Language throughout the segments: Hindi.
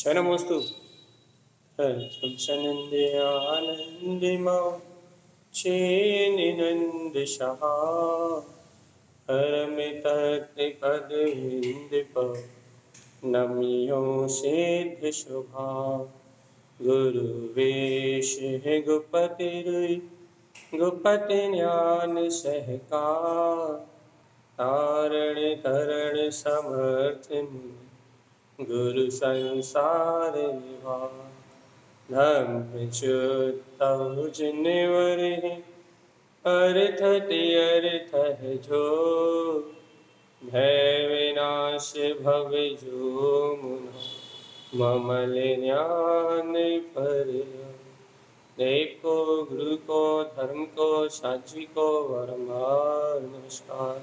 शरणमस्तु। संसनन्द्यानन्दिमौ चेनिनन्दशः हरमितत्रिपदविन्दप नम्यो सिद्धिशुभा गुरुवेश गुपतिरुई गुपति ज्ञान सहकार तारण तरण समर्थ गुरु संसार निवार धम्मच्युतौ जिनवरे अर्थ अर्थ है जो भय विनाश भव जो मुनो ममल ज्ञान पर देखो गुरु को धर्म को साची को वरमार नमस्कार।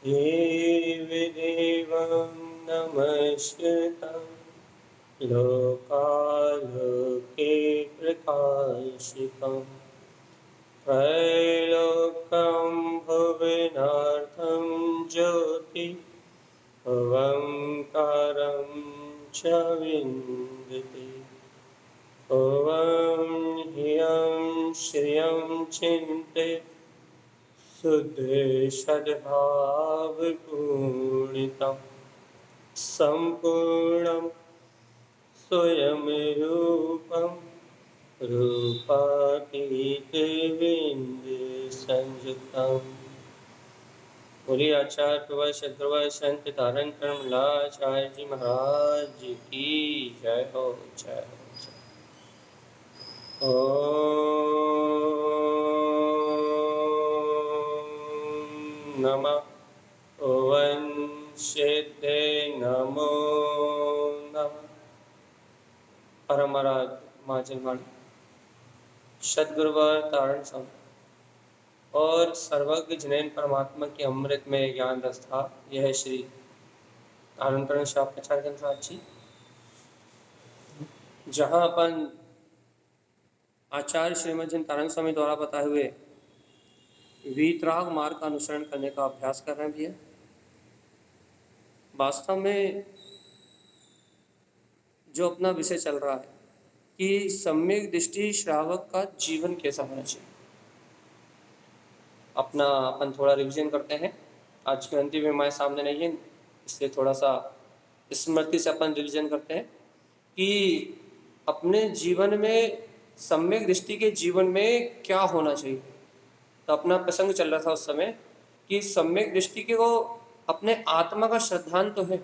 देवदेवं नमस्कृतं लोकालोके प्रकाशितं त्रैलोक्यं भुवनार्थं ज्योति ओंकारं च विन्दते ॐ ह्रियं श्रियं चिन्ते शुद्ध सद्भावपूर्णितं सम्पूर्णं स्वयं रूपं रूपातीतविन्दसंयुक्तम्। बोलिए आचार्य प्रवर सद्गुरुवर संत धारण कर्मलाचार्य जी महाराज की जय हो जय हो जय। नमः ओं सिद्धे नमो नमः। परम माजनवाणी सद्गुरुवर तारण सम और सर्वज्ञ जिनेन परमात्मा की अमृत में ज्ञान रस्ता। यह है श्री आनंदरण शास्त्राचार्य जी, जहाँ अपन आचार्य श्रीमद जिन तारण स्वामी द्वारा बताए हुए वीतराग मार्ग का अनुसरण करने का अभ्यास कर रहे हैं भैया। वास्तव में जो अपना विषय चल रहा है कि सम्यक दृष्टि श्रावक का जीवन कैसा होना चाहिए, अपना अपन थोड़ा रिवीजन करते हैं। आज की अंतिम में हमारे सामने नहीं है, इसलिए थोड़ा सा स्मृति से अपन रिवीजन करते हैं कि अपने जीवन में सम्यक दृष्टि के जीवन में क्या होना चाहिए। तो अपना प्रसंग चल रहा था उस समय कि सम्यक दृष्टि के वो अपने आत्मा का श्रद्धान तो है,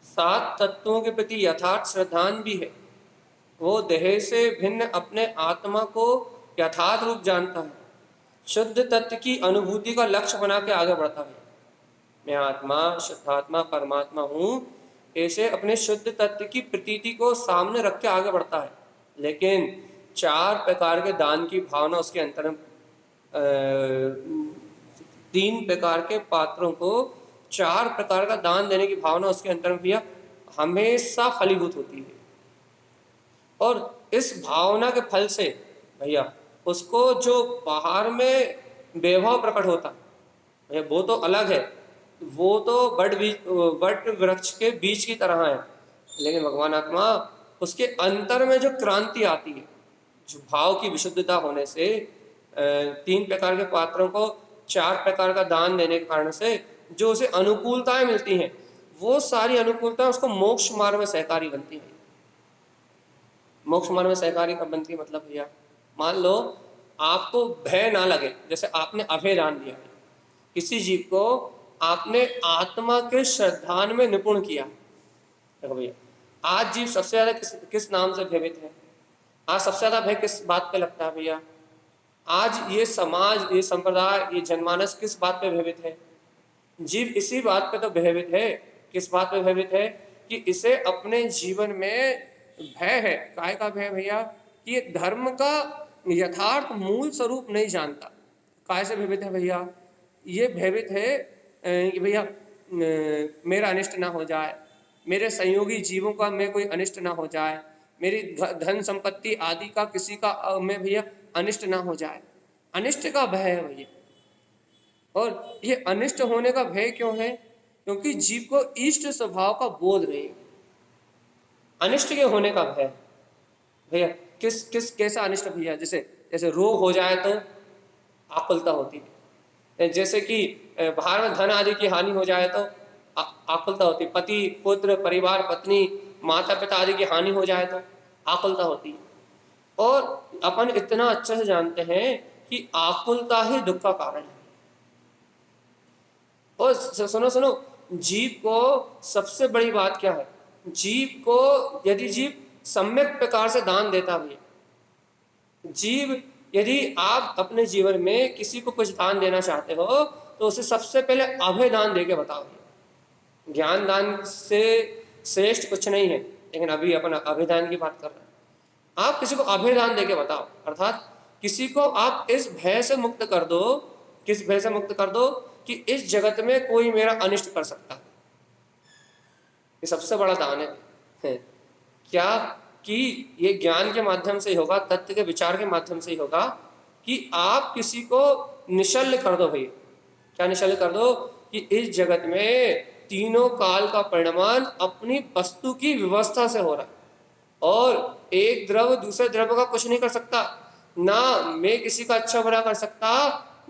सात तत्वों के प्रति यथार्थ श्रद्धान भी है। वो देह से भिन्न अपने आत्मा को यथार्थ रूप जानता है, शुद्ध तत्व की अनुभूति का लक्ष्य बना के आगे बढ़ता है। मैं आत्मा शुद्धात्मा परमात्मा हूँ, ऐसे अपने शुद्ध तत्व की प्रतीति को सामने रख के आगे बढ़ता है। लेकिन चार प्रकार के दान की भावना उसके अंतर, तीन प्रकार के पात्रों को चार प्रकार का दान देने की भावना उसके अंतर में भैया हमेशा फलीभूत होती है। और इस भावना के फल से भैया उसको जो बाहर में वैभव प्रकट होता है भैया वो तो अलग है, वो तो वट वृक्ष के बीज की तरह है। लेकिन भगवान आत्मा उसके अंतर में जो क्रांति आती है, जो भाव की विशुद्धता होने से तीन प्रकार के पात्रों को चार प्रकार का दान देने के कारण से जो उसे अनुकूलताएं मिलती हैं, वो सारी अनुकूलताएं उसको मोक्ष मार्ग में सहकारी बनती हैं। मोक्ष मार्ग में सहकारी कब बनती है, मतलब भैया मान लो आपको भय ना लगे, जैसे आपने अभय दान दिया है किसी जीव को, आपने आत्मा के श्रद्धान में निपुण किया। देखो भैया आज जीव सबसे ज्यादा किस नाम से भयभीत है, आज सबसे ज्यादा भय किस बात पे लगता है भैया, आज ये समाज ये संप्रदाय ये जनमानस किस बात पे भयभीत है, जीव इसी बात पे तो भयभीत है। किस बात पे भयभीत है कि इसे अपने जीवन में भय है। काय का भय भैया कि ये धर्म का यथार्थ मूल स्वरूप नहीं जानता। काय से भयभीत है भैया, ये भयभीत है कि भैया मेरा अनिष्ट ना हो जाए, मेरे संयोगी जीवों का मैं कोई अनिष्ट ना हो जाए, मेरी धन संपत्ति आदि का किसी का मैं भैया अनिष्ट ना हो जाए। अनिष्ट का भय है भैया। और ये अनिष्ट होने का भय क्यों है? क्योंकि जीव को इष्ट स्वभाव का बोध नहीं है। अनिष्ट के होने का भय। भैया किस किस कैसा अनिष्ट भैया? जैसे जैसे रोग हो जाए तो आकुलता होती है, जैसे कि बाहर में धन आदि की हानि हो जाए तो आकुलता होती है, पति पुत्र परिवार पत्नी माता पिता आदि की हानि हो जाए तो आकुलता होती है। और अपन इतना अच्छे से जानते हैं कि आकुलता ही दुख का कारण है। और सुनो सुनो, जीव को सबसे बड़ी बात क्या है? जीव को यदि जीव सम्यक प्रकार से दान देता भी है, जीव यदि आप अपने जीवन में किसी को कुछ दान देना चाहते हो तो उसे सबसे पहले अभय दान दे के बताओ। ज्ञान दान से श्रेष्ठ कुछ नहीं है, लेकिन अभी अपन अभय दान की बात कर रहे हैं। आप किसी को अभय दान दे के बताओ, अर्थात किसी को आप इस भय से मुक्त कर दो। किस भय से मुक्त कर दो? कि इस जगत में कोई मेरा अनिष्ट कर सकता है। ये सबसे बड़ा दान है। क्या कि ये ज्ञान के माध्यम से ही होगा, तत्व के विचार के माध्यम से ही होगा कि आप किसी को निशल्य कर दो। भाई क्या निशल्य कर दो? कि इस जगत में तीनों काल का परिणमन अपनी वस्तु की व्यवस्था से हो रहा है और एक द्रव दूसरे द्रव का कुछ नहीं कर सकता। ना मैं किसी का अच्छा बुरा कर सकता,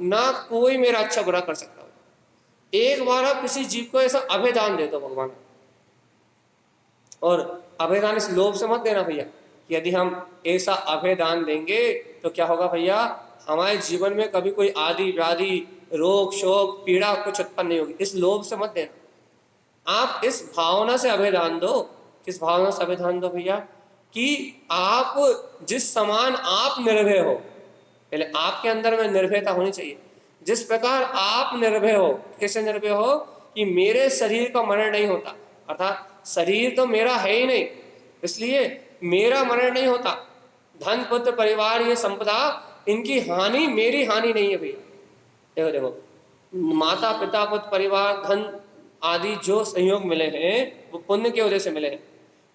ना कोई मेरा अच्छा बुरा कर सकता। एक बार आप किसी जीव को ऐसा अभेदान दे दो भगवान। और अभेदान इस लोभ से मत देना भैया, यदि हम ऐसा अभेदान देंगे तो क्या होगा भैया? हमारे जीवन में कभी कोई आदि व्याधि रोग शोक पीड़ा कुछ उत्पन्न नहीं होगी। इस लोभ से मत देना, आप इस भावना से अभेदान दो। किस भावना से अभेदान दो भैया? कि आप जिस समान आप निर्भय हो, पहले आपके अंदर में निर्भयता होनी चाहिए। जिस प्रकार आप निर्भय हो, कैसे निर्भय हो? कि मेरे शरीर का मरण नहीं होता, अर्थात शरीर तो मेरा है ही नहीं, इसलिए मेरा मरण नहीं होता। धन पुत्र परिवार ये संपदा, इनकी हानि मेरी हानि नहीं है भैया। देखो देखो, माता पिता पुत्र परिवार धन आदि जो संयोग मिले हैं वो पुण्य के वजह से मिले हैं।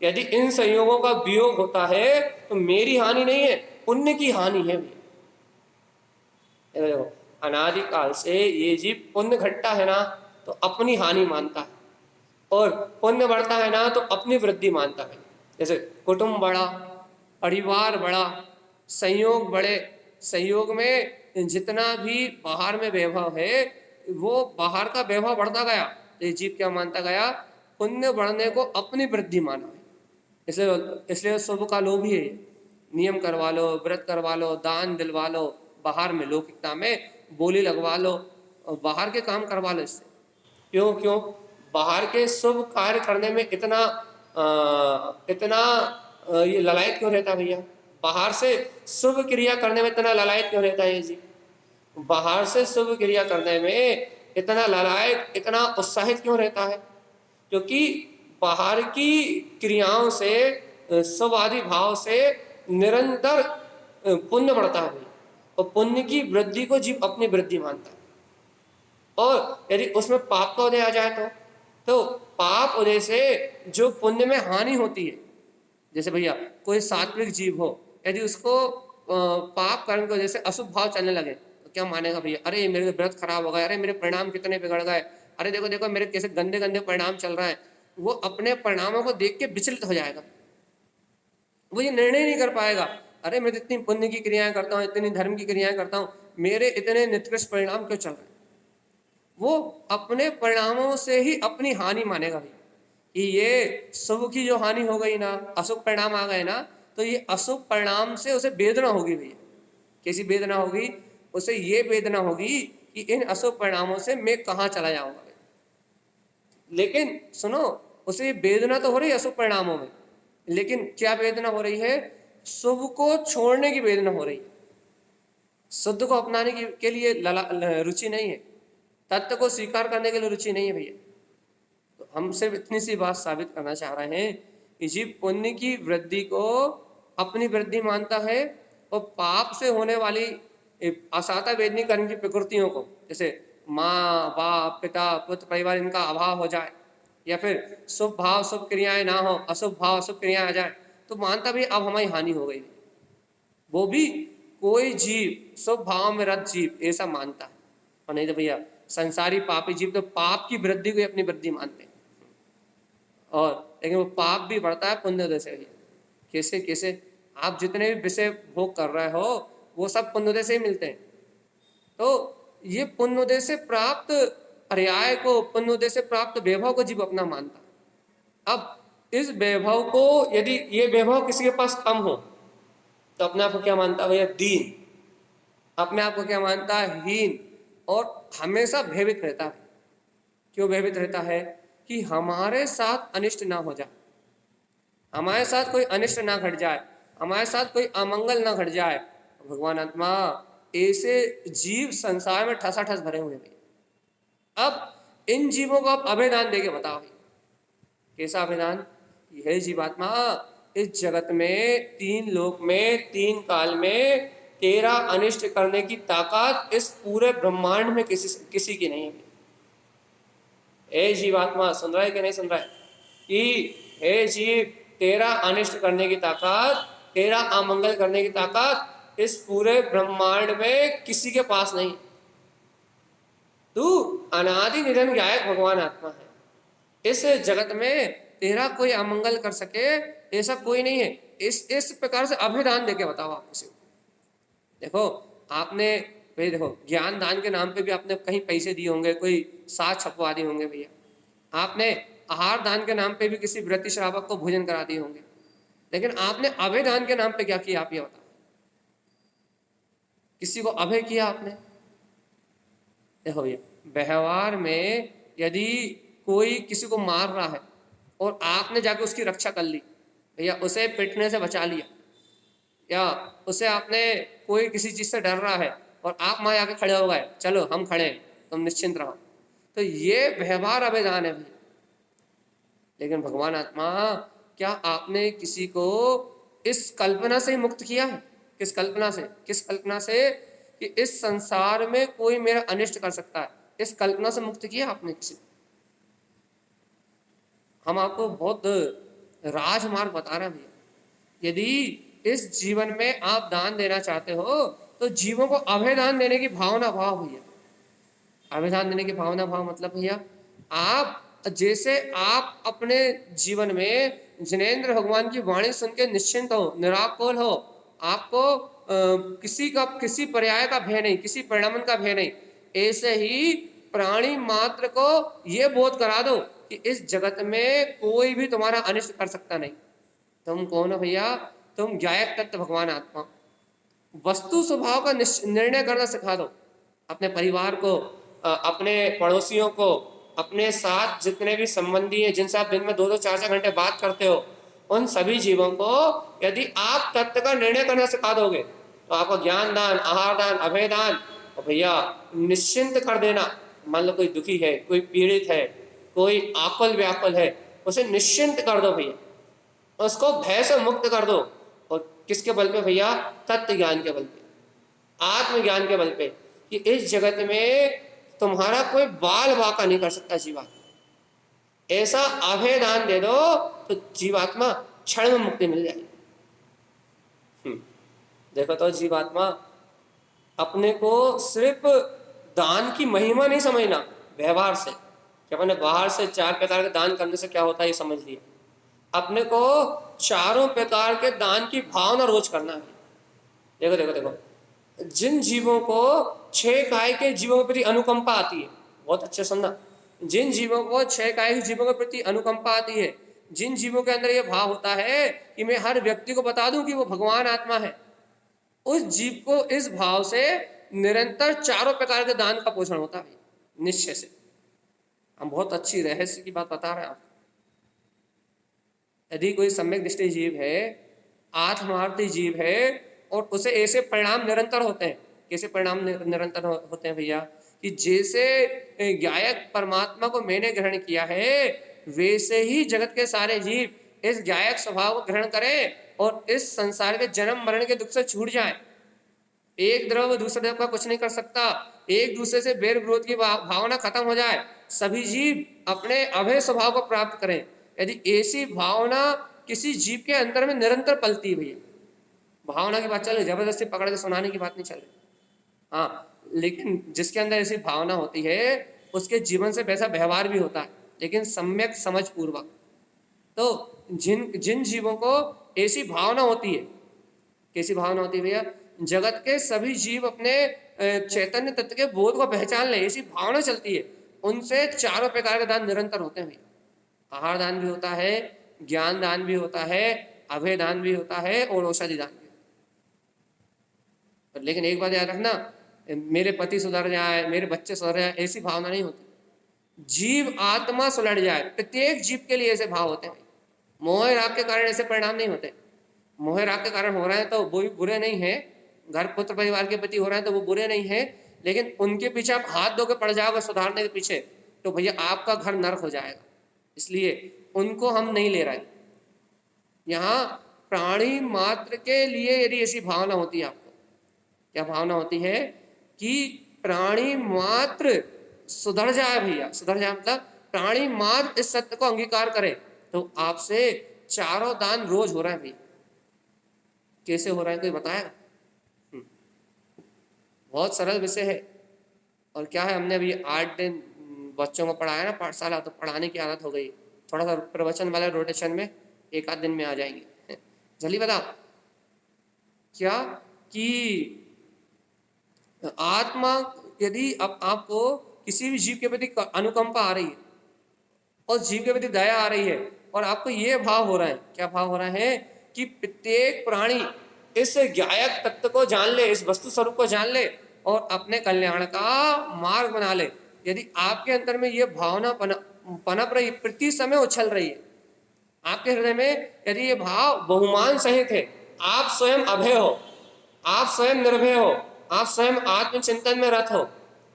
यदि इन संयोगों का वियोग होता है तो मेरी हानि नहीं है, पुण्य की हानि है भैया। देखो अनादिकाल से ये जीव पुण्य घटता है ना तो अपनी हानि मानता है, और पुण्य बढ़ता है ना तो अपनी वृद्धि मानता है। जैसे कुटुंब बड़ा, परिवार बड़ा, संयोग बड़े, संयोग में जितना भी बाहर में वैभव है वो बाहर का वैभव बढ़ता गया तो ये जीव क्या मानता गया? पुण्य बढ़ने को अपनी वृद्धि माना है। इसलिए इसलिए शुभ का लोभ ही है। नियम करवा लो, व्रत करवा लो, दान दिलवा लो, बाहर में लौकिकता में बोली लगवा लो, और बाहर के काम करवा लो इससे। क्यों क्यों? बाहर के शुभ कार्य करने में इतना ये ललायत क्यों रहता भैया? बाहर से शुभ क्रिया करने में इतना ललायत क्यों रहता है ये जी? बाहर से शुभ क्रिया करने में इतना ललायत, इतना उत्साहित क्यों रहता है? क्योंकि बाहर की क्रियाओं से स्ववादी भाव से निरंतर पुण्य बढ़ता है भैया, और पुण्य की वृद्धि को जीव अपनी वृद्धि मानता है। और यदि उसमें पाप का उदय आ जाए तो पाप उदय से जो पुण्य में हानि होती है, जैसे भैया कोई सात्विक जीव हो, यदि उसको पाप कर्म की वजह से अशुभ भाव चलने लगे तो क्या मानेगा भैया? अरे मेरे व्रत खराब हो गए, अरे मेरे परिणाम कितने बिगड़ गए, अरे देखो देखो मेरे कैसे गंदे गंदे परिणाम चल रहा है। वो अपने परिणामों को देख के विचलित हो जाएगा, वो ये निर्णय नहीं कर पाएगा, अरे मैं इतनी पुण्य की क्रियाएं करता हूँ, इतनी धर्म की क्रियाएं करता हूँ, मेरे इतने निकृष्ट परिणाम क्यों चल रहे हैं? वो अपने परिणामों से ही अपनी हानि मानेगा भैया कि ये शुभ की जो हानि हो गई ना, अशुभ परिणाम आ गए ना, तो ये अशुभ परिणाम से उसे वेदना होगी भैया। कैसी वेदना होगी? उसे ये वेदना होगी कि इन अशुभ परिणामों से मैं कहाँ चला जाऊंगा। लेकिन सुनो, उसे वेदना तो हो रही है अशुभ परिणामों में, लेकिन क्या वेदना हो रही है? शुभ को छोड़ने की वेदना हो रही है, शुद्ध को अपनाने के लिए रुचि नहीं है, तत्व को स्वीकार करने के लिए रुचि नहीं है भैया। तो हम सिर्फ इतनी सी बात साबित करना चाह रहे हैं कि जीव पुण्य की वृद्धि को अपनी वृद्धि मानता है, और पाप से होने वाली असाता वेदनी कर्म की प्रकृतियों को, जैसे माँ बाप पिता पुत्र परिवार इनका अभाव हो जाए, या फिर शुभ भाव शुभ क्रियाएं ना हो, अशुभ भाव अशुभ क्रियाएं आ जाए, तो मानता भी अब हमारी हानि हो गई। वो भी कोई जीव शुभ भाव में रत जीव ऐसा मानता है, और नहीं तो भैया संसारी पापी जीव तो पाप की वृद्धि को ही अपनी वृद्धि मानते हैं, और लेकिन वो पाप भी बढ़ता है पुण्योदय से ही। कैसे कैसे? आप जितने भी विषय भोग कर रहे हो वो सब पुण्योदय से ही मिलते हैं। तो ये पुण्योदय से प्राप्त पर्याय को, पुण्योदय से प्राप्त वैभव को जीव अपना मानता है। अब इस वैभव को, यदि ये वैभव किसी के पास कम हो तो अपने आप को क्या मानता है भैया? दीन। अपने आप को क्या मानता है? हीन। और हमेशा भयभीत रहता है। क्यों भयभीत रहता है? कि हमारे साथ अनिष्ट ना हो जाए, हमारे साथ कोई अनिष्ट ना घट जाए, हमारे साथ कोई अमंगल ना घट जाए। भगवान आत्मा, ऐसे जीव संसार में ठसाठस भरे हुए हैं। अब इन जीवों को आप अभेदान देके बताओ, कैसा अभेदान? यह जीवात्मा इस जगत में, तीन लोक में, तीन काल में तेरा अनिष्ट करने की ताकत इस पूरे ब्रह्मांड में किसी की नहीं है। हे जीवात्मा, सुन रहा है कि नहीं सुन रहा है? कि हे जीव, तेरा अनिष्ट करने की ताकत, तेरा अमंगल करने की ताकत इस पूरे ब्रह्मांड में किसी के पास नहीं। तू अनादि निधन गायक भगवान आत्मा है। इस जगत में तेरा कोई अमंगल कर सके ऐसा कोई नहीं है। इस प्रकार से अभिदान देके बताओ आप किसी को। देखो, आपने भाई देखो, ज्ञान दान के नाम पे भी आपने कहीं पैसे दिए होंगे, कोई साथ छपवा दिए होंगे भैया। आपने आहार दान के नाम पे भी किसी व्रति श्रावक को भोजन करा दिए होंगे, लेकिन आपने अभय दान के नाम पे क्या किया? आप ये बताओ। किसी को अभय किया आपने? देखो भैया, व्यवहार में यदि कोई किसी को मार रहा है और आपने जाके उसकी रक्षा कर ली भैया, उसे पिटने से बचा लिया, या उसे आपने, कोई किसी चीज से डर रहा है और आप वहां आके खड़े हो गए, चलो हम खड़े हैं, तुम निश्चिंत रहो, तो ये व्यवहार अभिदान है भैया। लेकिन भगवान आत्मा, क्या आपने किसी को इस कल्पना से ही मुक्त किया है? किस कल्पना से? किस कल्पना से? कि इस संसार में कोई मेरा अनिष्ट कर सकता है, इस कल्पना से मुक्त किया आपने किसी? हम आपको बहुत राजमार्ग बता रहे हैं भैया। यदि इस जीवन में आप दान देना चाहते हो तो जीवों को अभय दान देने की भावना भाव भैया। अभय दान देने की भावना भाव मतलब भैया, आप जैसे आप अपने जीवन में जिनेंद्र भगवान की वाणी सुन के निश्चिंत हो, निराकुल हो, आपको किसी पर्याय का भय नहीं, किसी परिणाम का भय नहीं, ऐसे ही प्राणी मात्र को ये बोध करा दो कि इस जगत में कोई भी तुम्हारा अनिष्ट कर सकता नहीं। तुम कौन हो भैया? तुम गायक तत्व भगवान आत्मा। वस्तु स्वभाव का निर्णय करना सिखा दो अपने परिवार को, अपने पड़ोसियों को, अपने साथ जितने भी संबंधी हैं जिनसे आप दिन में 2-2 4-4 घंटे बात करते हो, उन सभी जीवों को यदि आप तत्व का निर्णय करना सिखा दोगे तो आपको ज्ञान दान, आहार दान, अभय दान, और भैया निश्चिंत कर देना। मान लो कोई दुखी है, कोई पीड़ित है, कोई आकुल व्याकुल है, उसे निश्चिंत कर दो भैया, उसको भय से मुक्त कर दो। और किसके बल पे भैया? तत्व ज्ञान के बल पे, आत्मज्ञान के बल पे, कि इस जगत में तुम्हारा कोई बाल बाका नहीं कर सकता जीवात्मा। ऐसा अभय दान दे दो तो जीवात्मा क्षण में मुक्ति मिल जाएगी। देखो तो जीवात्मा, अपने को सिर्फ दान की महिमा नहीं समझना व्यवहार से, कि अपने बाहर से 4 प्रकार के दान करने से क्या होता है ये समझ लिया। अपने को चारों प्रकार के दान की भावना रोज करना है। देखो देखो देखो, जिन जीवों को 6 काय के जीवों के प्रति अनुकंपा आती है, बहुत अच्छे सुनना, जिन जीवों को 6 काय के जीवों के प्रति अनुकंपा आती है, जिन जीवों के अंदर यह भाव होता है कि मैं हर व्यक्ति को बता दूं कि वो भगवान आत्मा है, उस जीव को इस भाव से निरंतर चारों प्रकार के दान का पोषण होता है निश्चय से। हम बहुत अच्छी रहस्य की बात बता रहे हैं आपको। यदि कोई सम्यक दृष्टि जीव है, आत्मार्थी जीव है, और उसे ऐसे परिणाम निरंतर होते हैं। कैसे परिणाम निरंतर होते हैं भैया? कि जैसे गायक परमात्मा को मैंने ग्रहण किया है, वैसे ही जगत के सारे जीव इस गायक स्वभाव को ग्रहण करें और इस संसार के जन्म मरण के दुख से छूट जाए। एक द्रव दूसरे द्रव का कुछ नहीं कर सकता, एक दूसरे से बैर विरोध की भावना खत्म हो जाए, सभी जीव अपने अभय स्वभाव को प्राप्त करें। यदि ऐसी भावना किसी जीव के अंदर में निरंतर पलती है भैया, भावना की बात चल रही, जबरदस्ती पकड़ के सुनाने की बात नहीं चल रही। हाँ, लेकिन जिसके अंदर ऐसी भावना होती है उसके जीवन से वैसा व्यवहार भी होता है, लेकिन सम्यक समझ पूर्वक। तो जिन जिन जीवों को ऐसी भावना होती है, कैसी भावना होती है भैया, जगत के सभी जीव अपने चैतन्य तत्व के बोध को पहचान ले, ऐसी भावना चलती है, उनसे चारों प्रकार के दान निरंतर होते हैं भैया। आहार दान भी होता है, ज्ञान दान भी होता है, अभय दान भी होता है और औषधि दान भी होता है। लेकिन एक बात याद रखना, मेरे पति सुधर जाए, मेरे बच्चे सुधर जाए, ऐसी भावना नहीं होती। जीव आत्मा सुलट जाए, प्रत्येक जीव के लिए ऐसे भाव होते हैं। मोह राग के कारण ऐसे परिणाम नहीं होते। मोह राग के कारण हो रहे हैं तो वो भी बुरे नहीं है, घर पुत्र परिवार के प्रति हो रहे हैं तो वो बुरे नहीं है, लेकिन उनके पीछे आप हाथ धो के पड़ जाओगे सुधारने के पीछे, तो भैया आपका घर नरक हो जाएगा। इसलिए उनको हम नहीं ले रहे। यहाँ प्राणी मात्र के लिए यदि ऐसी भावना होती है, आपको क्या भावना होती है कि प्राणी मात्र सुधर जाए भैया, सुधर जाए मतलब प्राणी मात्र इस सत्य को अंगीकार करे, तो आपसे चारों दान रोज हो रहे हैं भैया। कैसे हो रहा है कोई बताएगा? बहुत सरल विषय है। और क्या है, हमने अभी 8 दिन बच्चों को पढ़ाया ना पाठशाला, तो पढ़ाने की आदत हो गई। थोड़ा सा प्रवचन वाले रोटेशन में एक आध दिन में आ जाएंगे। जल्दी बताओ क्या कि आत्मा यदि अब आपको किसी भी जीव के प्रति अनुकंपा आ रही है और जीव के प्रति दया आ रही है और आपको ये भाव हो रहा है, क्या भाव हो रहा है कि प्रत्येक प्राणी इस ज्ञायक तत्व को जान ले, इस वस्तु स्वरूप को जान ले और अपने कल्याण का मार्ग बना ले। यदि आपके अंदर में ये भावना पनप रही, प्रति समय उछल रही है आपके हृदय में, यदि ये भाव बहुमान सहित है, आप स्वयं अभय हो, आप स्वयं निर्भय हो, आप स्वयं आत्मचिंतन में रत हो,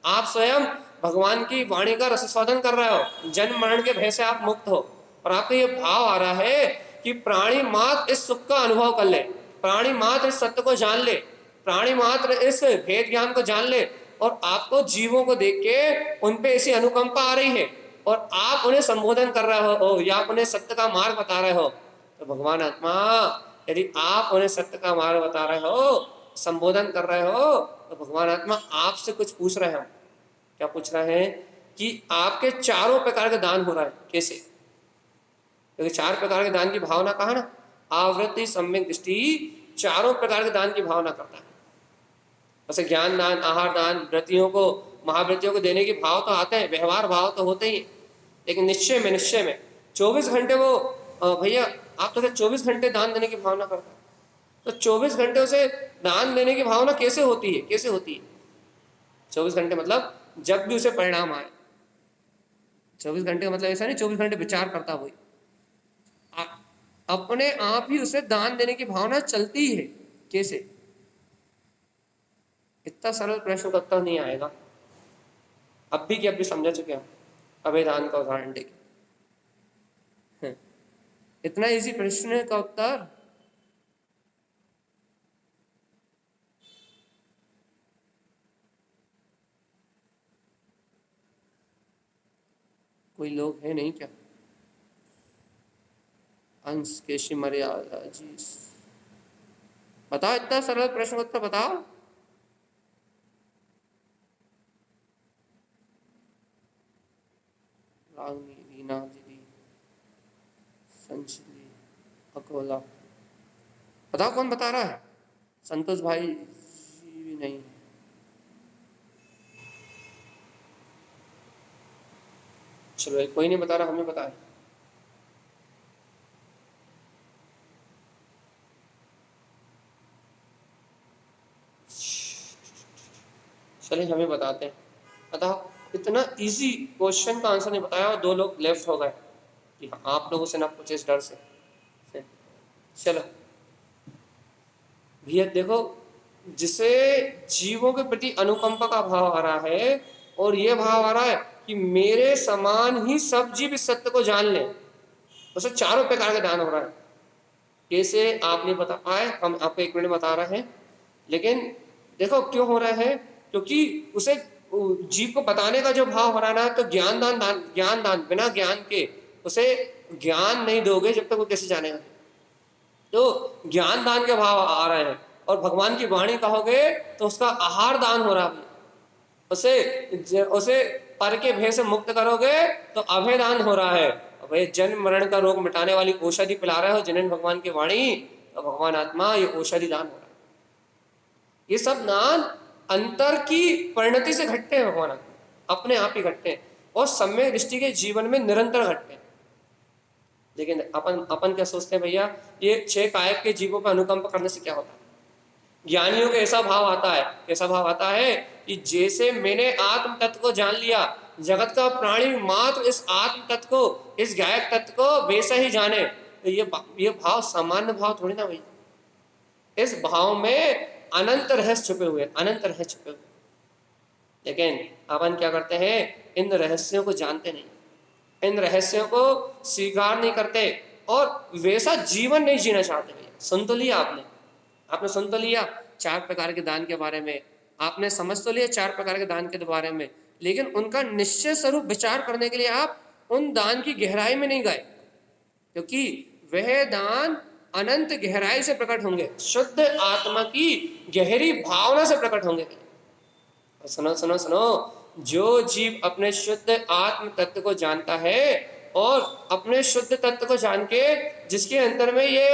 आप स्वयं भगवान की वाणी का रसस्वादन कर रहे हो, जन्म मरण के भय से आप मुक्त हो, और आपको ये भाव आ रहा है कि प्राणी मात्र इस सुख का अनुभव कर ले, प्राणी मात्र इस सत्य को जान ले, प्राणी मात्र इस भेद ज्ञान को जान ले, और आपको जीवों को देख के उन पे ऐसी अनुकंपा आ रही है और आप उन्हें संबोधन कर रहे हो या आप उन्हें सत्य का मार्ग बता रहे हो, तो भगवान आत्मा यदि आप उन्हें सत्य का मार्ग बता रहे हो, संबोधन कर रहे हो, तो भगवान आत्मा आपसे कुछ पूछ रहे हैं। क्या पूछ रहे हैं कि आपके चारों प्रकार के दान हो रहा है कैसे? क्योंकि 4 प्रकार के दान की भावना कहा ना, आवृत्ति सम्यक दृष्टि चारों प्रकार के दान की भावना करता है। वैसे ज्ञान दान, आहार दान, व्रतियों को महाव्रतियों को देने के भाव तो आते हैं, व्यवहार भाव तो होते ही, लेकिन निश्चय में 24 घंटे वो भैया आप तो 24 घंटे दान देने की भावना करता है, तो 24 घंटे उसे दान देने की भावना कैसे होती है? कैसे होती है 24 घंटे? मतलब जब भी उसे परिणाम आए। 24 घंटे का मतलब ऐसा नहीं 24 घंटे विचार करता वही, अपने आप ही उसे दान देने की भावना चलती है। कैसे? इतना सरल प्रश्न का उत्तर नहीं आएगा, अब भी कि अब भी समझ चुके हम अभय दान का उदाहरण देके। इतना इजी प्रश्न का उत्तर कोई लोग है नहीं क्या? अंश केशी मर्यादा जी बताओ, इतना सरल प्रश्न का उत्तर बताओ। रागनी, रीना दीदी, संचिली, अकोला, बताओ कौन बता रहा है? संतोष भाई जी भी नहीं है। चलो कोई नहीं बता रहा, हमें बताए। चलिए हमें बताते हैं। बताओ, इतना इजी क्वेश्चन का आंसर नहीं बताया और 2 लोग लेफ्ट हो गए कि आप लोगों से ना पूछे इस डर से। चलो भैया देखो, जिसे जीवों के प्रति अनुकंपा का भाव आ रहा है और ये भाव आ रहा है कि मेरे समान ही सब जीव इस सत्य को जान लें, उसे चारों प्रकार का दान हो रहा है। कैसे आप नहीं बता पाए, हम आपको 1 मिनट बता रहे हैं। लेकिन देखो क्यों हो रहा है, क्योंकि उसे जीव को बताने का जो भाव हो रहा है ना, तो ज्ञान दान बिना ज्ञान के उसे ज्ञान नहीं दोगे जब तक वो कैसे जानेगा। तो ज्ञान दान के भाव आ रहे हैं और भगवान की वाणी कहोगे तो उसका आहार दान हो रहा है। उसे पर के भय से मुक्त करोगे तो अभय दान हो रहा है। अभय जन्म मरण का रोग मिटाने वाली औषधि पिला रहे हो जिन्हें भगवान की वाणी, तो भगवान आत्मा ये औषधि दान हो रहा है। ये सब दान अंतर की परिणति से घटते हैं, भगवान आत्मा अपने आप ही घटते हैं और सम्यक दृष्टि के जीवन में निरंतर घटते हैं। लेकिन अपन अपन क्या सोचते हैं भैया, ये 6 कायक के जीवों पर अनुकंप करने से क्या होता है? ज्ञानियों का ऐसा भाव आता है, कैसा भाव आता है कि जैसे मैंने आत्म तत्व को जान लिया, जगत का प्राणी मात्र इस आत्म तत्व को, इस गायक तत्व को वैसा ही जाने। तो ये भाव सामान्य भाव थोड़ी ना भैया। इस भाव में अनंत रहस्य छुपे हुए, अनंत रहस्य छुपे हुए। लेकिन अपन क्या करते हैं, इन रहस्यों को जानते नहीं, इन रहस्यों को स्वीकार नहीं करते और वैसा जीवन नहीं जीना चाहते भैया। सुन तो लिया आपने सुन तो लिया 4 प्रकार के दान के बारे में, आपने समझ तो लिया 4 प्रकार के दान के बारे में, लेकिन उनका निश्चय स्वरूप विचार करने के लिए आप उन दान की गहराई में नहीं गए, क्योंकि वह दान अनंत गहराई से प्रकट होंगे, शुद्ध आत्मा की गहरी भावना से प्रकट होंगे। सुनो सुनो सुनो, जो जीव अपने शुद्ध आत्म तत्व को जानता है और अपने शुद्ध तत्व को जान के जिसके अंदर में ये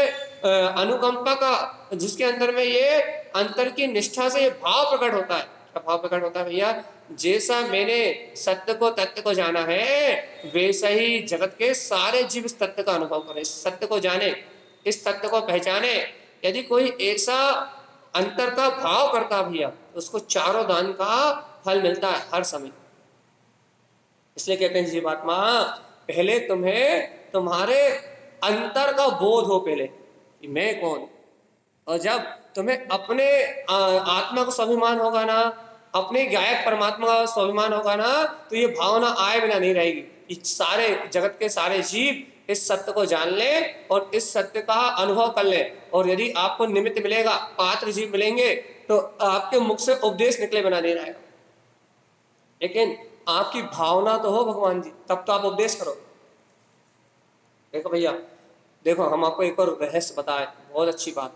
अनुकंपा का, जिसके अंदर में ये अंतर की निष्ठा से ये भाव प्रकट होता है। क्या भाव प्रकट होता है भैया? जैसा मैंने सत्य को तत्व को जाना है वैसा ही जगत के सारे जीव इस तत्व का अनुभव करें, इस सत्य को जाने, इस तत्व को पहचाने। यदि कोई ऐसा अंतर का भाव करता भैया उसको चारों दान का फल मिलता है हर समय। इसलिए कहते हैं जीवात्मा, पहले तुम्हें तुम्हारे अंतर का बोध हो, पहले कि मैं कौन। और जब तुम्हें अपने आत्मा को स्वाभिमान होगा ना, अपने गायक परमात्मा का स्वाभिमान होगा ना, तो ये भावना आए बिना नहीं रहेगी। ये सारे जगत के सारे जीव इस सत्य को जान ले और इस सत्य का अनुभव कर ले। और यदि आपको निमित्त मिलेगा, पात्र जीव मिलेंगे, तो आपके मुख से उपदेश निकले बिना नहीं रहेगा। लेकिन आपकी भावना तो हो भगवान जी, तब तो आप उपदेश करो। देखो भैया, देखो हम आपको एक और रहस्य बताएं, बहुत अच्छी बात।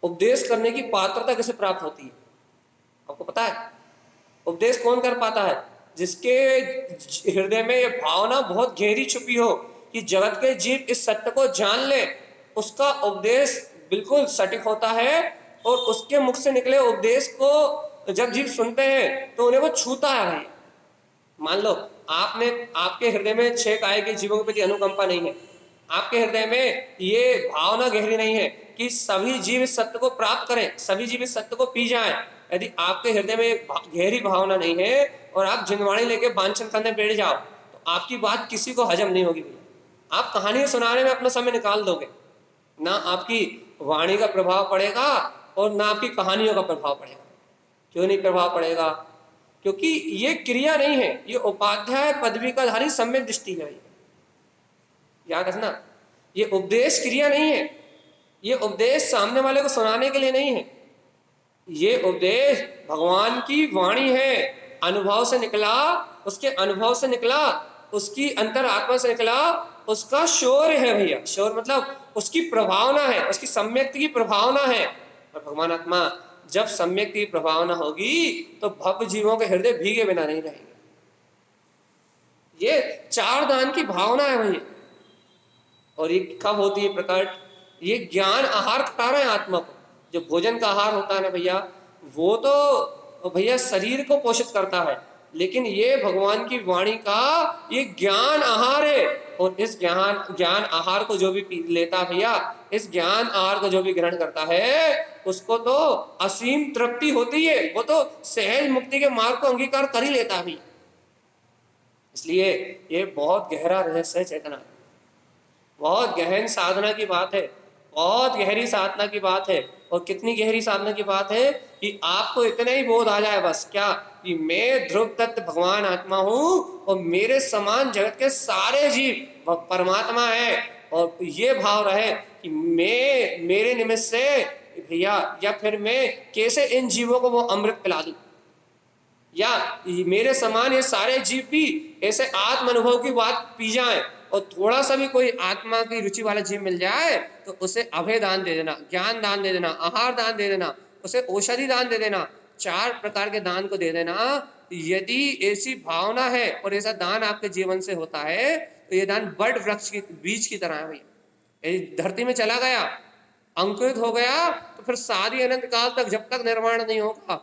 उपदेश करने की पात्रता कैसे प्राप्त होती है आपको पता है? उपदेश कौन कर पाता है? जिसके हृदय में ये भावना बहुत गहरी छुपी हो कि जगत के जीव इस सत्य को जान ले, उसका उपदेश बिल्कुल सटीक होता है और उसके मुख से निकले उपदेश को जब जीव सुनते हैं तो उन्हें वो छूता है भाई। मान लो आपके हृदय में 6 काय के जीवों के प्रति अनुकंपा नहीं है, आपके हृदय में ये भावना गहरी नहीं है कि सभी जीव इस सत्य को प्राप्त करें, सभी जीव इस सत्य को पी जाएं। यदि आपके हृदय में गहरी भावना नहीं है और आप जिनवाणी लेके वांछन करने बैठ जाओ तो आपकी बात किसी को हजम नहीं होगी भैया। आप कहानी सुनाने में अपना समय निकाल दोगे, ना आपकी वाणी का प्रभाव पड़ेगा और ना आपकी कहानियों का प्रभाव पड़ेगा। क्यों नहीं प्रभाव पड़ेगा? क्योंकि ये क्रिया नहीं है, ये उपाध्याय पदवी का धारी सम्यक दृष्टि है। याद रखना, ये उपदेश क्रिया नहीं है, ये उपदेश सामने वाले को सुनाने के लिए नहीं है, ये उपदेश भगवान की वाणी है, अनुभव से निकला, उसके अनुभव से निकला, उसकी अंतर आत्मा से निकला, उसका शौर्य है भैया। शौर्य मतलब उसकी प्रभावना है, उसकी सम्यक्ति की प्रभावना है। और भगवान आत्मा जब सम्यक्ति की प्रभावना होगी तो भव जीवों के हृदय भीगे बिना नहीं रहेंगे। ये 4 दान की भावना है भैया। और ये कब होती है प्रकट? ये ज्ञान आहार खा रहे हैं आत्मा को। जो भोजन का आहार होता है ना भैया, वो तो भैया शरीर को पोषित करता है, लेकिन ये भगवान की वाणी का ये ज्ञान आहार है। और इस ज्ञान आहार को जो भी लेता भैया, इस ज्ञान आहार को जो भी ग्रहण करता है, उसको तो असीम तृप्ति होती है, वो तो सहज मुक्ति के मार्ग को अंगीकार कर ही लेता भी। इसलिए ये बहुत गहरा रहस्य है चेतना, बहुत गहन साधना की बात है, बहुत गहरी साधना की बात है। और कितनी गहरी साधना की बात है कि आपको इतना ही बोध आ जाए बस, क्या कि मैं ध्रुव तत्व भगवान आत्मा हूँ और मेरे समान जगत के सारे जीव परमात्मा है। और ये भाव रहे कि मैं मेरे निमित्त से भैया, या फिर मैं कैसे इन जीवों को वो अमृत पिला दूं, या मेरे समान ये सारे जीव भी ऐसे आत्म अनुभव की बात पी जाएं। और थोड़ा सा भी कोई आत्मा की रुचि वाला जीव मिल जाए तो उसे अभय दान दे देना, ज्ञान दान दे देना, आहार दान दे देना, उसे औषधि दान दे देना, 4 प्रकार के दान को दे देना। यदि ऐसी भावना है और ऐसा दान आपके जीवन से होता है तो ये दान बड़ वृक्ष के बीज की तरह है भैया। यदि धरती में चला गया, अंकुरित हो गया, तो फिर सारी अनंत काल तक जब तक निर्माण नहीं होगा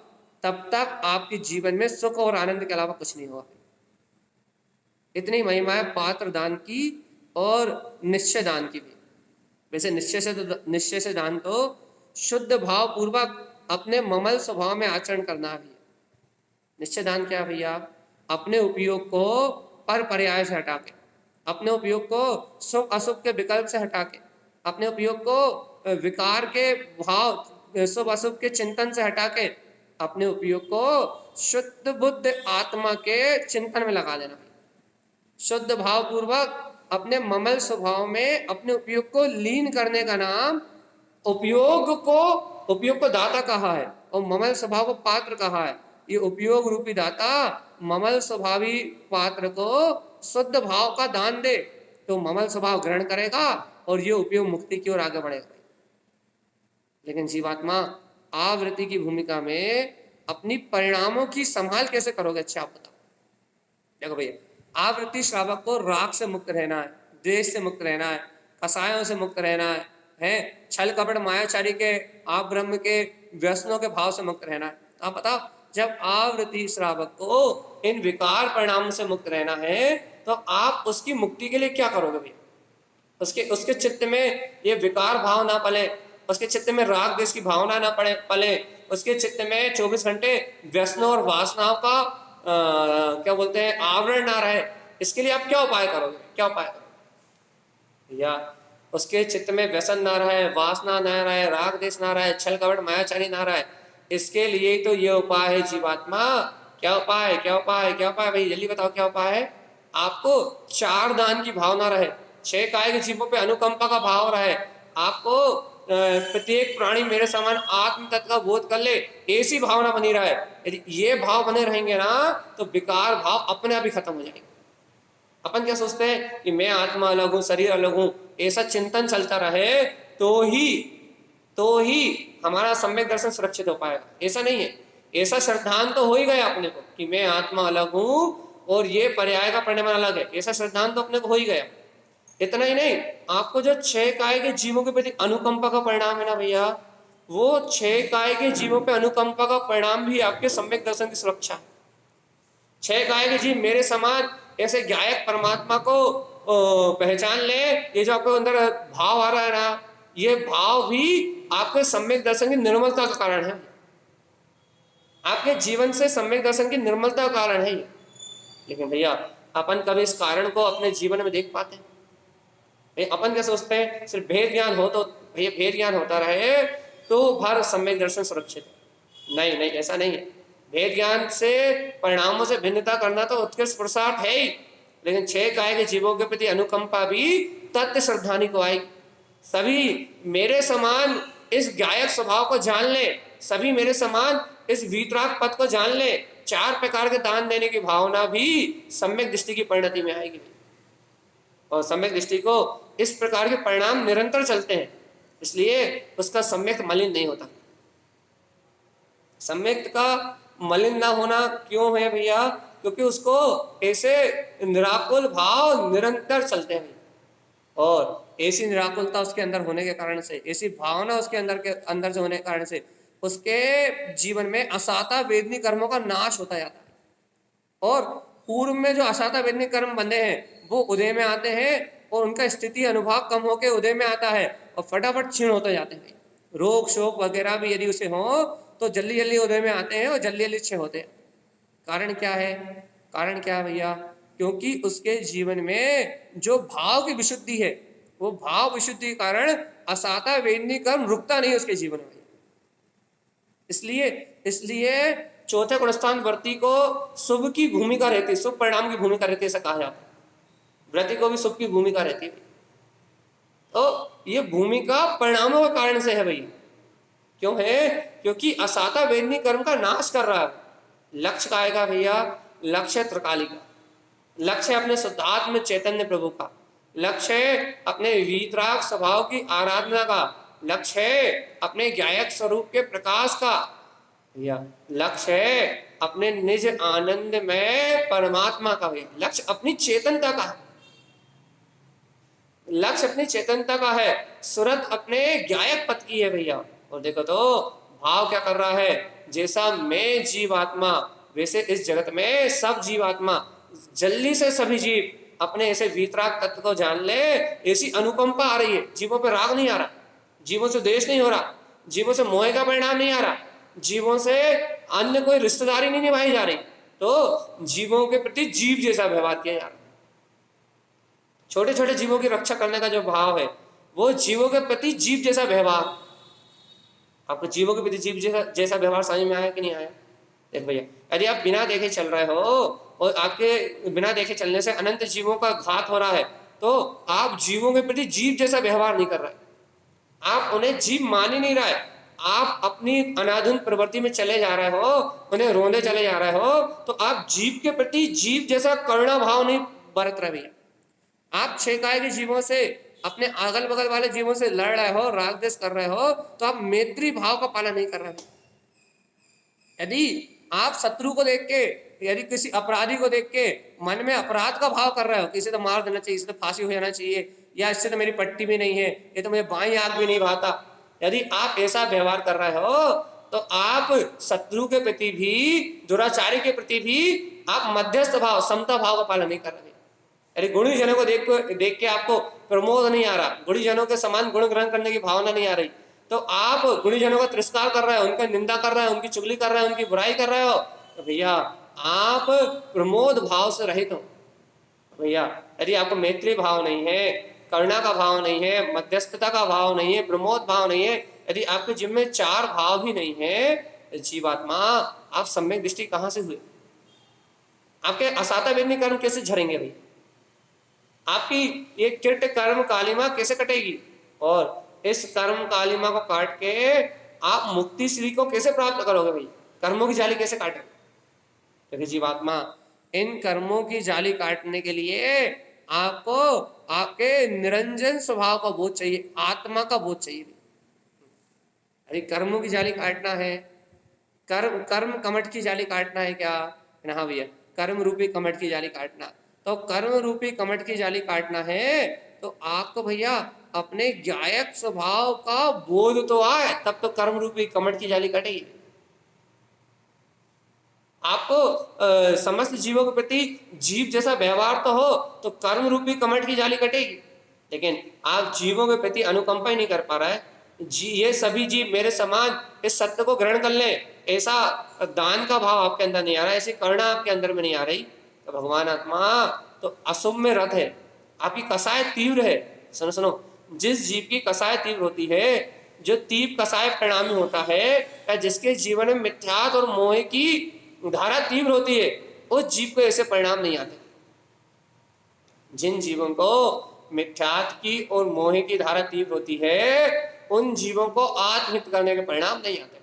तब तक आपके जीवन में सुख और आनंद के अलावा कुछ नहीं होगा। इतनी महिमा है पात्र दान की और निश्चय दान की भी। वैसे निश्चय से दान तो शुद्ध भाव पूर्वक अपने ममल स्वभाव में आचरण करना भी है। निश्चय दान क्या है भैया? अपने उपयोग को पर पर्याय से हटा के, अपने उपयोग को शुभ अशुभ के विकल्प से हटा के, अपने उपयोग को विकार के भाव शुभ अशुभ के चिंतन से हटा के, अपने उपयोग को शुद्ध बुद्ध आत्मा के चिंतन में लगा देना। शुद्ध भाव पूर्वक अपने ममल स्वभाव में अपने उपयोग को लीन करने का नाम उपयोग को दाता कहा है और ममल स्वभाव को पात्र कहा है। ये उपयोग रूपी दाता ममल स्वभावी पात्र को शुद्ध भाव का दान दे तो ममल स्वभाव ग्रहण करेगा और ये उपयोग मुक्ति की ओर आगे बढ़ेगा। लेकिन जीवात्मा आवृत्ति की भूमिका में अपनी परिणामों की संभाल कैसे करोगे? अच्छा आप बताओ। देखो भैया, आवृत्ति श्रावक को राग से मुक्त रहना है, द्वेष से मुक्त रहना है, कसायों से मुक्त रहना है, छल कपट मायाचारी के आप ब्रह्म के व्यसनों के भाव से मुक्त रहना है। आप बताओ, जब आवृत्ति श्रावक को इन विकार परिणामों से मुक्त रहना है तो आप उसकी मुक्ति के लिए क्या करोगे भैया? उसके चित्त में ये विकार भाव ना पले, उसके चित्त में राग द्वेष की भावना ना पले, उसके चित्त में 24 घंटे व्यसनों और वासनाओं का क्या बोलते हैं आवरण ना रहे। इसके लिए आप क्या उपाय करोगे? भैया, उसके चित्त में व्यसन ना रहे, वासना ना रहे, राग देश ना रहे, छल कपट मायाचारी ना रहे। इसके लिए तो ये उपाय है जीवात्मा। क्या उपाय भाई जल्दी बताओ, क्या उपाय है? आपको 4 दान की भावना रहे, 6 काय के जीवों पे अनुकंपा का भाव रहे, आपको प्रत्येक प्राणी मेरे समान आत्म तत्व का बोध कर ले, ऐसी भावना बनी रहे। यदि ये भाव बने रहेंगे ना तो विकार भाव अपने आप ही खत्म हो जाएंगे। अपन क्या सोचते हैं कि मैं आत्मा अलग हूं, शरीर अलग हूं, ऐसा चिंतन चलता रहे तो ही हमारा सम्यक दर्शन सुरक्षित हो पाएगा। ऐसा नहीं है। ऐसा श्रद्धांत तो हो ही गया अपने को कि मैं आत्मा अलग हूं और ये पर्याय का परिणाम अलग है। ऐसा श्रद्धांत तो अपने को हो ही गया। इतना ही नहीं, आपको जो 6 काय के जीवों के प्रति अनुकंपा का परिणाम है ना भैया, वो 6 काय के जीवों पे अनुकंपा का परिणाम भी आपके सम्यक दर्शन की सुरक्षा है। 6 काय के जीव मेरे समान ऐसे गायक परमात्मा को पहचान ले। ये जो आपके अंदर भाव आ रहा है ना, ये भाव भी आपके सम्यक दर्शन की निर्मलता का कारण है। आपके जीवन से सम्यक दर्शन की निर्मलता का कारण है ये। लेकिन भैया, अपन कभी इस कारण को अपने जीवन में देख पाते हैं? अपन क्या सोचते हैं सिर्फ भेद ज्ञान हो तो भैया भेद ज्ञान होता रहे तो भर सम्यक दर्शन सुरक्षित है। नहीं, ऐसा नहीं है। भेद ज्ञान से परिणामों से भिन्नता करना तो उत्कृष्ट पुरुषार्थ है ही, लेकिन 6 काय के जीवों के प्रति अनुकंपा भी तत्व श्रद्धानी को आई। सभी मेरे समान इस गायक स्वभाव को जान ले, सभी मेरे समान इस वीतराग पद को जान ले। 4 प्रकार के दान देने की भावना भी सम्यक दृष्टि की परिणति में आएगी और सम्यक दृष्टि को इस प्रकार के परिणाम निरंतर चलते हैं, इसलिए उसका सम्यक मलिन नहीं होता। सम्यक का मलिन ना होना क्यों है भैया? क्योंकि उसको ऐसे निराकुल भाव निरंतर चलते हैं और ऐसी निराकुलता उसके अंदर होने के कारण से, ऐसी भावना उसके अंदर से होने के कारण से उसके जीवन में असाता वेदनी कर्मों का नाश होता जाता है और पूर्व में जो असाता वेदनी कर्म बंधे हैं वो उदय में आते हैं और उनका स्थिति अनुभाग कम होकर उदय में आता है और फटाफट क्षीण होते जाते हैं। रोग शोक वगैरह भी यदि उसे हो तो जल्दी जल्दी उदय में आते हैं और जल्दी जल्दी क्षीण होते हैं। कारण क्या है भैया? क्योंकि उसके जीवन में जो भाव की विशुद्धि है, वो भाव विशुद्धि के कारण असाता वेदनी कर्म रुकता नहीं उसके जीवन में। इसलिए चौथे गुणस्थान व्रती को शुभ की भूमिका रहती है, शुभ परिणाम की भूमिका रहती है, ऐसा कहा जाता है। व्रती को भी शुभ की भूमिका रहती है। तो ये भूमिका परिणामों के कारण से है भैया। क्यों है? क्योंकि असाता वेदनी कर्म का नाश कर रहा है। लक्ष्य का आएगा भैया, लक्ष्य त्रिकालिका, लक्ष्य अपने शुद्धात्म चैतन्य प्रभु का, लक्ष्य अपने वीतराग स्वभाव की आराधना का, लक्ष्य अपने गायक स्वरूप के प्रकाश का भैया, लक्ष्य अपने निज आनंद में परमात्मा का है। लक्ष्य अपनी चेतनता का है, लक्ष्य अपनी चेतनता का है, सूरत अपने ज्ञायक पद की है भैया। और देखो तो भाव क्या कर रहा है, जैसा मैं जीवात्मा वैसे इस जगत में सब जीवात्मा, जल्दी से सभी जीव अपने ऐसे वीतराग तत्व को जान ले, ऐसी अनुकंपा आ रही है। जीवों पे राग नहीं आ रहा, जीवों से द्वेष नहीं हो रहा, जीवों से मोह का परिणाम नहीं आ रहा, जीवों से अन्य कोई रिश्तेदारी नहीं निभाई जा रही, तो जीवों के प्रति जीव जैसा व्यवहार किया जा रहा है। छोटे छोटे जीवों की रक्षा करने का जो भाव है, वो जीवों के प्रति जीव जैसा व्यवहार। आपको जीवों के प्रति जीव जैसा जैसा व्यवहार समझ में आया कि नहीं आया? देख भैया, यदि आप बिना देखे चल रहे हो और आपके बिना देखे चलने से अनंत जीवों का घात हो रहा है, तो आप जीवों के प्रति जीव जैसा व्यवहार नहीं कर रहे, आप उन्हें जीव मान ही नहीं रहे, आप अपनी अनाधुन प्रवृत्ति में चले जा रहे हो, उन्हें रोने चले जा रहे हो, तो आप जीव के प्रति जीव जैसा करुणा भाव नहीं बरत रहे भैया। आप छेकाए के जीवों से, अपने अगल बगल वाले जीवों से लड़ रहे हो, राग द्वेष कर रहे हो, तो आप मैत्री भाव का पालन नहीं कर रहे हो। यदि आप शत्रु को देख के, यदि किसी अपराधी को देख के मन में अपराध का भाव कर रहे हो, किसी तो मार देना चाहिए, इसे तो फांसी हो जाना चाहिए, या इससे तो मेरी पट्टी भी नहीं है, ये तो मुझे बाई आंख भी नहीं भाता, यदि आप ऐसा व्यवहार कर रहे हो, तो आप शत्रु के प्रति भी, दुराचारी के प्रति भी आप मध्यस्थ भाव, समता भाव का पालन नहीं कर रहे। अरे गुणीजनों को देख के आपको प्रमोद नहीं आ रहा, गुणीजनों के समान गुण ग्रहण करने की भावना नहीं आ रही, तो आप गुणीजनों का तिरस्कार कर रहे हो, उनका निंदा कर रहे हो, उनकी चुगली कर रहे हो, उनकी बुराई कर रहे हो, तो भैया आप प्रमोद भाव से रहित हो। भैया यदि आपको मैत्री भाव नहीं है, करुणा का भाव नहीं है, मध्यस्थता का भाव नहीं है, प्रमोद भाव नहीं है, यदि आपके जिम्मे में चार भाव भी नहीं है, जीवात्मा आप सम्यक दृष्टि कहां से हुए? आपके असाता वेदनी कर्म कैसे झरेंगे भाई? आपकी ये किट कर्म कालिमा कैसे कटेगी? और इस कर्म कालिमा को काट के आप मुक्ति श्री को कैसे प्राप्त करोगे भाई? कर्मों की जाली कैसे काटोगे? क्योंकि जीवात्मा इन कर्मों की जाली काटने के लिए आपको आपके निरंजन स्वभाव का बोध चाहिए, आत्मा का बोध चाहिए। अरे कर्मों की जाली काटना है, कर्म कमठ की जाली काटना है क्या? हाँ भैया, कर्म रूपी कमठ की जाली काटना। तो कर्म रूपी कमठ की जाली काटना है, तो आपको भैया अपने ज्ञायक स्वभाव का बोध तो आए, तब तो कर्म रूपी कमठ की जाली कटेगी। आपको समस्त जीवों के प्रति जीव जैसा व्यवहार तो हो, तो कर्म रूपी कमठ की जाली कटेगी। लेकिन आप जीवों के प्रति अनुकंपा ही नहीं कर पा रहा है। ये सभी जीव मेरे समान इस सत्य को ग्रहण कर लें, ऐसा दान का भाव आपके अंदर नहीं आ रहा है, ऐसी करुणा आपके अंदर में नहीं आ रही, तो भगवान आत्मा तो अशुभ में रथ है, आपकी कसाय तीव्र है। सुनो सुनो, जिस जीव की कसाय तीव्र होती है, जो तीव्र कसाय परिणामी होता है, या जिसके जीवन में मिथ्यात और मोह की धारा तीव्र होती है, उस जीव को ऐसे परिणाम नहीं आते। जिन जीवों को मिथ्यात की और मोह की धारा तीव्र होती है, उन जीवों को आत्महित करने के परिणाम नहीं आते,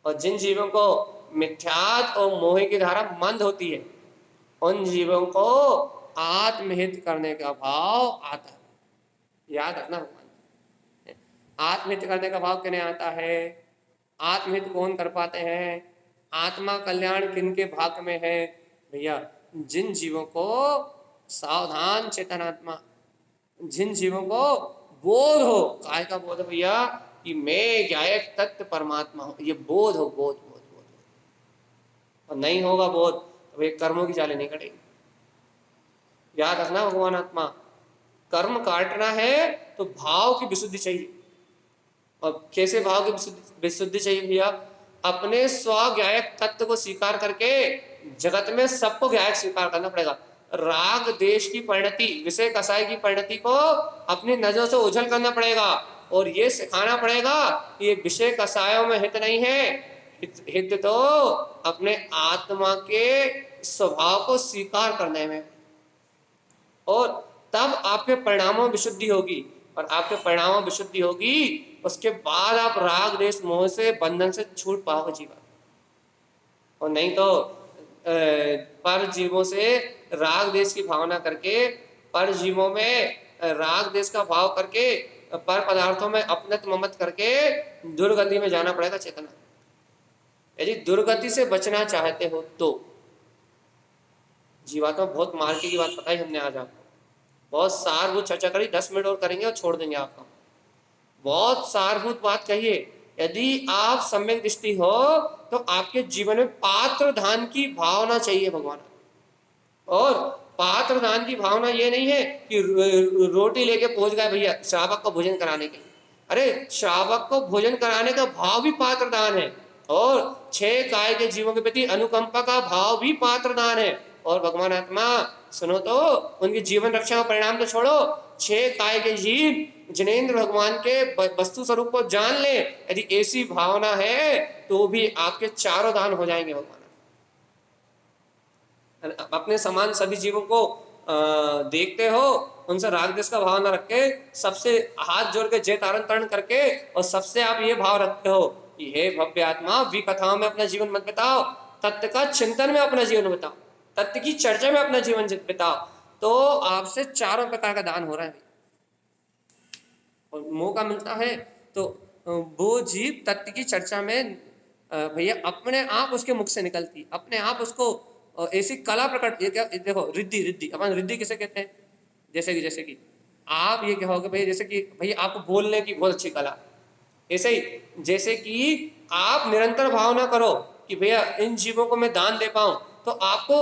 और जिन जीवों को मिथ्यात और मोह की धारा मंद होती है, उन जीवों को आत्महित करने का भाव आता है। याद रखना भगवान, आत्महित करने का भाव किन्हें आता है? आत्महित कौन कर पाते हैं? आत्मा कल्याण किनके भाग में है? भैया जिन जीवों को सावधान चेतनात्मा, जिन जीवों को बोध हो, काय का बोध है भैया? कि मैं ज्ञायक तत्व परमात्मा हूं, ये बोध हो, बोध बोध बोध। और नहीं होगा बोध तो ये कर्मों की जाली नहीं कटेगी। याद रखना भगवान आत्मा, कर्म काटना है तो भाव की विशुद्धि चाहिए। और कैसे भाव की विशुद्धि चाहिए भैया? अपने स्वज्ञायक तत्व को स्वीकार करके जगत में सबको ज्ञायक स्वीकार करना पड़ेगा। राग देश की परिणति, विषय कसाय की परिणति को अपनी नजरों से ओझल करना पड़ेगा, और ये सिखाना पड़ेगा कि ये विषय कसायों में हित नहीं है, हित तो अपने आत्मा के स्वभाव को स्वीकार करने में। और तब आपके परिणामों में विशुद्धि होगी, और आपके परिणामों में विशुद्धि होगी, उसके बाद आप राग देश मोह से बंधन से छूट पाओगे जीवन। और नहीं तो पर जीवों से राग देश की भावना करके, पर जीवों में राग देश का भाव करके, पर पदार्थों में अपनत्व ममत करके दुर्गति में जाना पड़ेगा चेतना। यदि दुर्गति से बचना चाहते हो तो जीवात्मा बहुत मार्के की बात बताई हमने आज आपको, बहुत सारभूत चर्चा करी, 10 मिनट और करेंगे और छोड़ देंगे आपका। बहुत सारभूत बात कहिए। यदि आप सम्यक दृष्टि हो तो आपके जीवन में पात्र दान की भावना चाहिए भगवान। और पात्र दान की भावना ये नहीं है कि रोटी लेके पहुंच गए भैया श्रावक को भोजन कराने के लिए। अरे श्रावक को भोजन कराने का भाव भी पात्र दान है, और 6 काय के जीवों के प्रति अनुकंपा का भाव भी पात्र दान है। और भगवान आत्मा सुनो तो, उनकी जीवन रक्षा का परिणाम तो छोड़ो, 6 काय के जीव जिनेन्द्र भगवान के वस्तु स्वरूप को जान ले, यदि ऐसी भावना है तो भी आपके चारों दान हो जाएंगे भगवान। अपने समान सभी जीवों को देखते हो, उनसे राग द्वेष का भाव न रख के, सबसे हाथ जोड़ के जय तारण तरण करके, और सबसे आप ये भाव रखते हो कि हे भव्य आत्मा, विकथाओं में अपना जीवन मत बिताओ, तत्व का चिंतन में अपना जीवन बिताओ, तत्व की चर्चा में अपना जीवन बिताओ, तो आपसे चारों प्रकार का दान हो रहा है। और मौका मिलता है तो वो जीव तत्व की चर्चा में भैया अपने आप उसके मुख से निकलती, अपने आप उसको ऐसी कला प्रकट, ये क्या देखो, रिद्धि, रिद्धि अपन रिद्धि किसे कहते हैं? जैसे कि आप ये कहोगे भैया, जैसे कि भैया आपको बोलने की बहुत अच्छी कला, ऐसे ही जैसे कि आप निरंतर भावना करो कि भैया इन जीवों को मैं दान दे पाऊं, तो आपको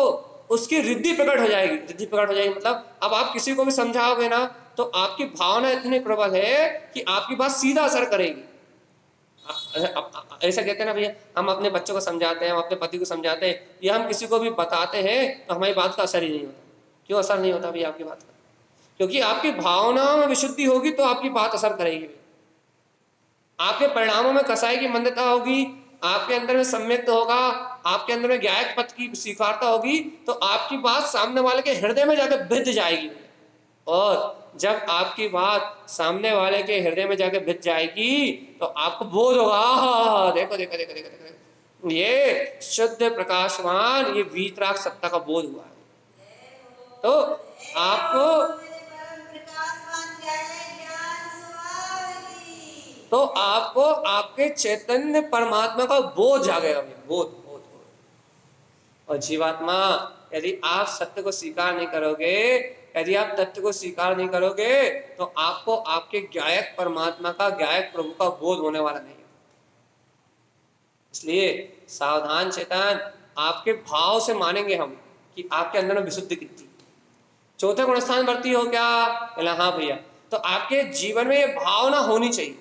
उसकी रिद्धि प्रकट हो जाएगी। रिद्धि प्रकट हो जाएगी मतलब अब आप किसी को भी समझाओगे ना, तो आपकी भावना इतनी प्रबल है कि आपकी बात सीधा असर करेगी। ऐसा कहते हैं ना भैया, हम अपने बच्चों को समझाते हैं, हम अपने पति को समझाते हैं, या हम किसी को भी बताते हैं तो हमारी बात का असर ही नहीं होता। क्यों असर नहीं होता भैया आपकी बात का? क्योंकि आपकी भावनाओं में विशुद्धि होगी तो आपकी बात असर करेगी। आपके परिणामों में कसाई की मंदता होगी, आपके अंदर में सम्यक्त होगा, आपके अंदर में ज्ञायक पथ की स्वीकारता होगी, तो आपकी बात सामने वाले के हृदय में जाकर भिद जाएगी। और जब आपकी बात सामने वाले के हृदय में जाकर भिद जाएगी तो आपको बोध होगा, देखो देखो देखो देखो देखो, ये शुद्ध प्रकाशवान, ये वीतराग सत्ता का बोध हुआ है। तो आपको आपके चैतन्य परमात्मा का बोध जागेगा, बोध बोध बोध। और जीवात्मा, यदि आप सत्य को स्वीकार नहीं करोगे, यदि आप तत्व को स्वीकार नहीं करोगे, तो आपको आपके ज्ञायक परमात्मा का, ज्ञायक प्रभु का बोध होने वाला नहीं है। इसलिए सावधान चेतन, आपके भाव से मानेंगे हम कि आपके अंदर में विशुद्धि कितनी। चौथे गुणस्थान वर्ती हो क्या? हाँ भैया। तो आपके जीवन में ये भावना होनी चाहिए।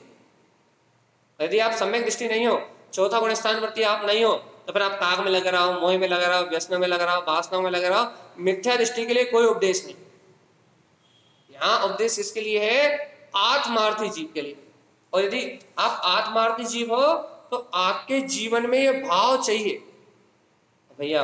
यदि आप सम्यक दृष्टि नहीं हो, चौथा गुणस्थान वर्ती आप नहीं हो, तो फिर आप काग में लगे रहो, मोह में लगे रहो, व्यसनों में लगे रहो, वासनाओं में लगे रहो। मिथ्या दृष्टि के लिए कोई उपदेश नहीं। यहाँ उपदेश इसके लिए है आत्मार्थी जीव के लिए। और यदि आप आत्मार्थी जीव हो तो आपके जीवन में ये भाव चाहिए भैया।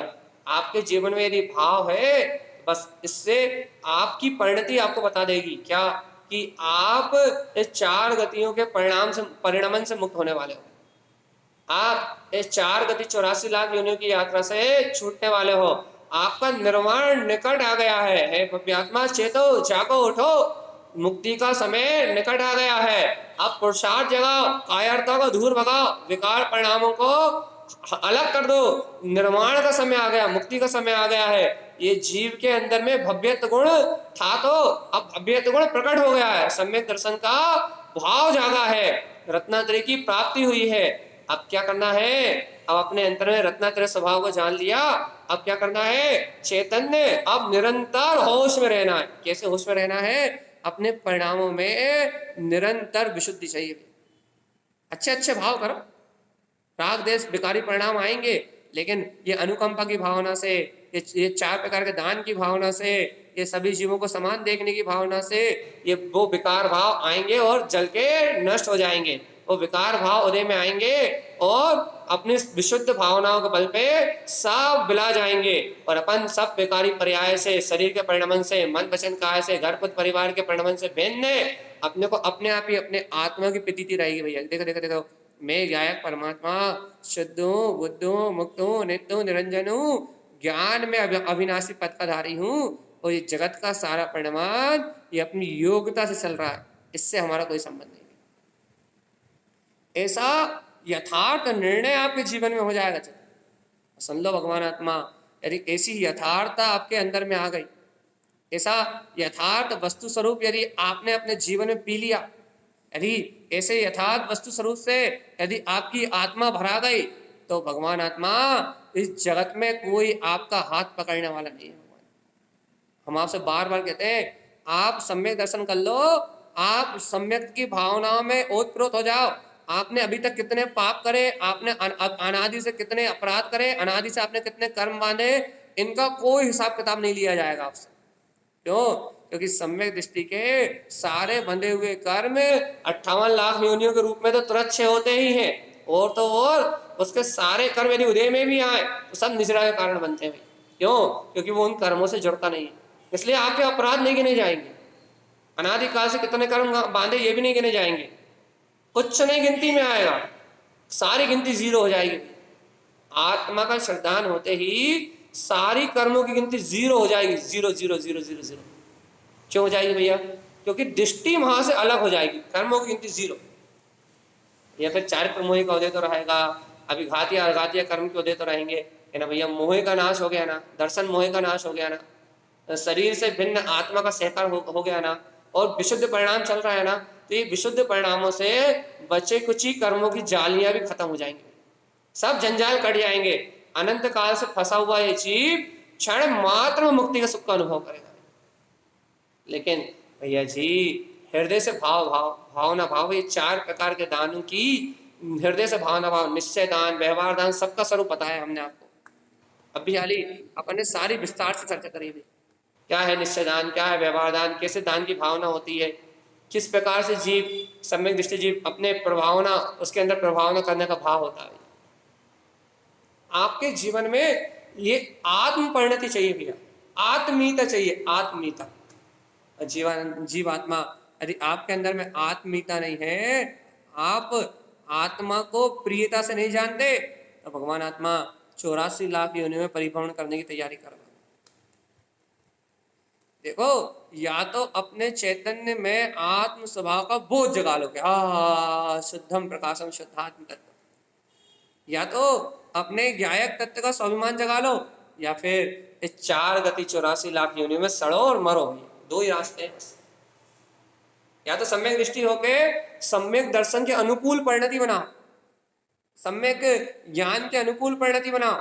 आपके जीवन में यदि भाव है, बस इससे आपकी परिणति आपको बता देगी क्या, कि आप इस 4 गतियों के परिणमन से मुक्त होने वाले हो। आप इस 4 गति 84 लाख योनियों की यात्रा से छूटने वाले हो। आपका निर्वाण निकट आ गया है। हे भव्यात्मा, चेतो, जागो, उठो, मुक्ति का समय निकट आ गया है। अब पुरुषार्थ जगाओ, कायरता को दूर भगाओ, विकार परिणामों को अलग कर दो। निर्माण का समय आ गया, मुक्ति का समय आ गया है। ये जीव के अंदर में भव्यत्व गुण था, तो अब भव्यत्व गुण प्रकट हो गया है। सम्यक दर्शन का भाव जागा है, रत्नात्रय की प्राप्ति हुई है। अब क्या करना है? अब अपने अंतर में रत्नात्रय स्वभाव को जान लिया, अब क्या करना है? चैतन्य अब निरंतर होश में रहना है। कैसे होश में रहना है? अपने परिणामों में निरंतर विशुद्धि चाहिए। अच्छे अच्छे भाव करो, राग देश विकारी परिणाम आएंगे, लेकिन ये अनुकंपा की भावना से, ये 4 प्रकार के दान की भावना से, ये सभी जीवों को समान देखने की भावना से, ये वो विकार भाव आएंगे और जल के नष्ट हो जाएंगे। वो विकार भाव उदय में आएंगे और अपनी विशुद्ध भावनाओं के बल पे सब बिला जाएंगे। और अपन सब विकारी पर्याय से, शरीर के परिणमन से, मन वचन काया से, घर पुत्र परिवार के परिणमन से भिन्न अपने को अपने आप ही अपने आत्मा की प्रतीति रहेगी। भैया देखो देखो देखो, मैं गायक परमात्मा शुद्ध हूँ, बुद्ध हूँ, मुक्त हूँ, नित्य हूँ, निरंजन हूँ, ज्ञान में अविनाशी पद का धारी हूँ। और ये जगत का सारा परिणाम ये अपनी योग्यता से चल रहा है, इससे हमारा कोई संबंध नहीं। ऐसा यथार्थ निर्णय आपके जीवन में हो जाएगा चेतन। सुन लो भगवान आत्मा, यदि ऐसी यथार्थता आपके अंदर में आ गई, ऐसा यथार्थ वस्तु स्वरूप यदि आपने अपने जीवन में पी लिया, यदि ऐसे यथार्थ वस्तु स्वरूप से यदि आपकी आत्मा भरा गई, तो भगवान आत्मा इस जगत में कोई आपका हाथ पकड़ने वाला नहीं है। हम आपसे बार बार कहते हैं, आप सम्यक दर्शन कर लो, आप सम्यक की भावनाओं में ओतप्रोत हो जाओ। आपने अभी तक कितने पाप करे, आपने अनादि से कितने अपराध करे, अनादि से आपने कितने कर्म बांधे, इनका कोई हिसाब किताब नहीं लिया जाएगा आपसे। क्यों? क्योंकि सम्यक दृष्टि के सारे बंधे हुए कर्म 58 लाख योनियों के रूप में तो तुरंत क्षय होते ही हैं, और तो और उसके सारे कर्म यदि उदय में भी आए तो सब निजरा के कारण बनते हैं। क्यों? क्योंकि वो उन कर्मों से जुड़ता नहीं है, इसलिए आपके अपराध नहीं गिने जाएंगे। अनादिकाल से कितने कर्म बांधे ये भी नहीं गिने जाएंगे, कुछ नहीं गिनती में आएगा, सारी गिनती जीरो हो जाएगी। आत्मा का श्रद्धान होते ही सारी कर्मों की गिनती जीरो हो जाएगी, zero zero zero zero zero. क्यों हो जाएगी भैया? क्योंकि दृष्टि वहां से अलग हो जाएगी, कर्मों की गिनती जीरो। या फिर चारित्र मोह का उदय तो रहेगा, अभी घातिया अघातिया कर्म के उदय तो रहेंगे, है ना भैया। मोह का नाश हो गया ना, दर्शन मोह का नाश हो गया ना, शरीर से भिन्न आत्मा का सहकार हो गया ना, और विशुद्ध परिणाम चल रहा है ना, तो ये विशुद्ध परिणामों से बचे कुछ ही कर्मों की जालियां भी खत्म हो जाएंगी, सब जंजाल कट जाएंगे। अनंत काल से फंसा हुआ ये जीव क्षण मात्र में मुक्ति का सुख का अनुभव करेगा। लेकिन भैया जी, हृदय से भावना भाव, ये 4 प्रकार के दानों की हृदय से भावना भाव, निश्चय दान, व्यवहार दान, सबका स्वरूप बताया हमने आपको। अभी हाल ही अपन ने सारी विस्तार से चर्चा करी थी, क्या है निश्चय दान, क्या है व्यवहार दान, कैसे दान की भावना होती है, किस प्रकार से जीव सम्यक दृष्टि जीव अपने प्रभावना, उसके अंदर प्रभावना करने का भाव होता है। आपके जीवन में ये आत्म परिणति चाहिए भैया, आत्मीयता चाहिए, आत्मीयता। जीवात्मा यदि आपके अंदर में आत्मीयता नहीं है, आप आत्मा को प्रियता से नहीं जानते, तो भगवान आत्मा 84 लाख योनियों में परिभ्रमण करने की तैयारी कर रहा है। देखो, या तो अपने चैतन्य में आत्म स्वभाव का बोध जगा लो कि शुद्धम प्रकाशम शुद्धात्म तत्व, या तो अपने ज्ञायक तत्व का स्वाभिमान जगा लो, या फिर इस 4 गति 84 लाख योनियों में सड़ो और मरो। दो ही रास्ते हैं। या तो सम्यक दृष्टि होके सम्यक दर्शन के अनुकूल परिणति बनाओ, सम्यक ज्ञान के अनुकूल परिणति बनाओ,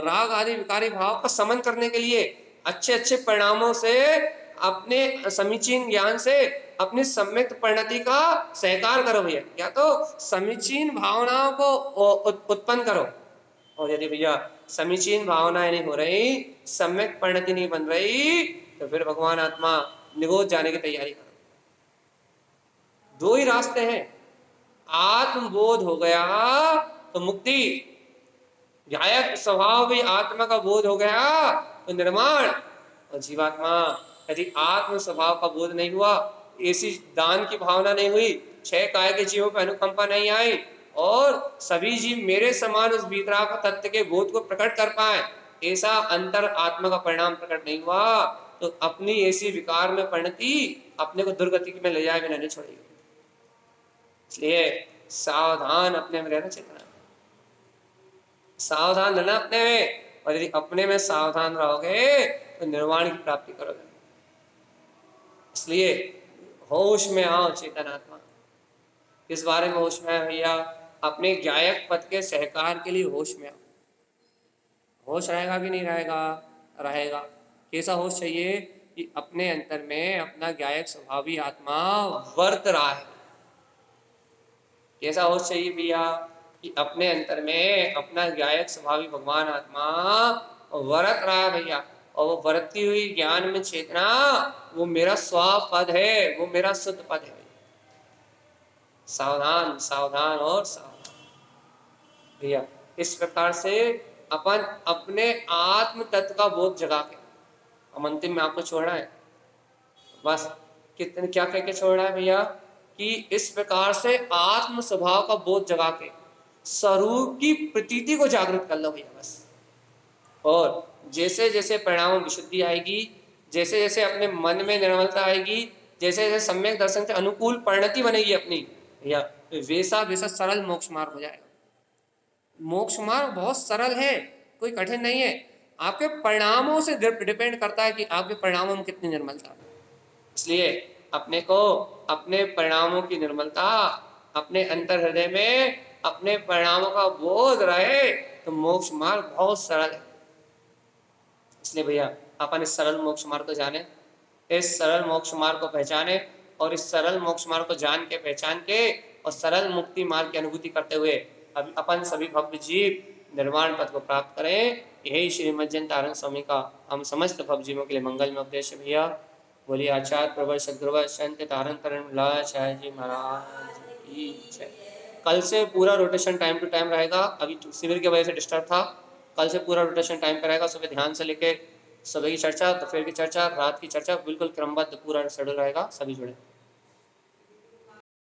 राग आदि विकारी भाव का समन करने के लिए अच्छे अच्छे परिणामों से, अपने समीचीन ज्ञान से अपनी सम्यक परिणति का सहकार करो भैया। या तो समीचीन भावनाओं को उत्पन्न करो, और यदि भैया समीचीन भावनाएं नहीं हो रही, सम्यक परिणति नहीं बन रही, तो फिर भगवान आत्मा निगोद जाने की तैयारी करो। दो ही रास्ते हैं, आत्मबोध हो गया तो मुक्ति, ज्ञायक स्वभाव भी आत्मा का बोध हो गया तो निर्माण। और जीवात्मा यदि आत्म स्वभाव का बोध नहीं हुआ, ऐसी दान की भावना नहीं हुई, 6 काय के जीवों पर अनुकंपा नहीं आई, और सभी जीव मेरे समान उस वीतराग तत्व के बोध को प्रकट कर पाए, ऐसा अंतर आत्मा का परिणाम प्रकट नहीं हुआ, तो अपनी ऐसी विकार में परिणति अपने को दुर्गति में ले जाए बिना नहीं छोड़ेगी। इसलिए सावधान अपने में रहना, चेतना सावधान रहना अपने में, और यदि अपने में सावधान रहोगे तो निर्वाण की प्राप्ति करोगे। इसलिए होश में आओ चेतन आत्मा। किस बारे में होश में आए भैया? अपने ज्ञायक पद के सहकार के लिए होश में आओ। होश रहेगा कि नहीं रहेगा? रहेगा। कैसा होश चाहिए? कि अपने अंतर में अपना ज्ञायक स्वभावी आत्मा वर्त रहा है। कैसा होश चाहिए भैया? कि अपने अंतर में अपना ज्ञायक स्वभावी भगवान आत्मा वर्त रहा है भैया, और वो वर्तती हुई ज्ञान में चेतना, वो मेरा स्वपद है, वो मेरा शुद्ध पद है। सावधान सावधान और सावधान भैया। इस प्रकार से अपन अपने आत्म तत्व का बोध जगा के, हम अंतिम में आपको छोड़ना है बस। कितने क्या कह के छोड़ना है भैया? कि इस प्रकार से आत्म स्वभाव का बोध जगा के स्वरूप की प्रतीति को जागृत कर लो भैया बस। और जैसे जैसे परिणामों विशुद्धि आएगी, जैसे जैसे अपने मन में निर्मलता आएगी, जैसे जैसे सम्यक दर्शन से अनुकूल परिणति बनेगी अपनी भैया, वैसा वैसा सरल मोक्ष मार्ग हो जाएगा। मोक्ष मार्ग बहुत सरल है, कोई कठिन नहीं है। आपके परिणामों से डिपेंड करता है कि आपके परिणामों में कितनी निर्मलता है। इसलिए अपने को अपने परिणामों की निर्मलता, अपने अंतर हृदय में अपने परिणामों का बोध रहे तो मोक्ष मार्ग बहुत सरल है। इसलिए भैया अपन इस सरल मोक्ष मार्ग को जाने, इस सरल मोक्ष मार्ग को पहचाने, और इस सरल मोक्ष मार्ग को जान के पहचान के और सरल मुक्ति मार्ग की अनुभूति करते हुए अभी अपन सभी भव्य जीव निर्वाण पद को प्राप्त करें। यही श्रीमद् जयंत तारण स्वामी का हम समस्त भव जीवों के लिए मंगल में उपदेश है। भैया बोलिए आचार्य प्रवर सदगुरुवर संत तारण करण लाचार्य जी महाराज की जय। कल से पूरा रोटेशन टाइम टू टाइम रहेगा। अभी शिविर की वजह से डिस्टर्ब था, कल से पूरा रोटेशन टाइम पे रहेगा। सुबह ध्यान से लेके सुबह की चर्चा, दोपहर की चर्चा, रात की चर्चा, बिल्कुल क्रमबद्ध पूरा शेड्यूल रहेगा। सभी जुड़े।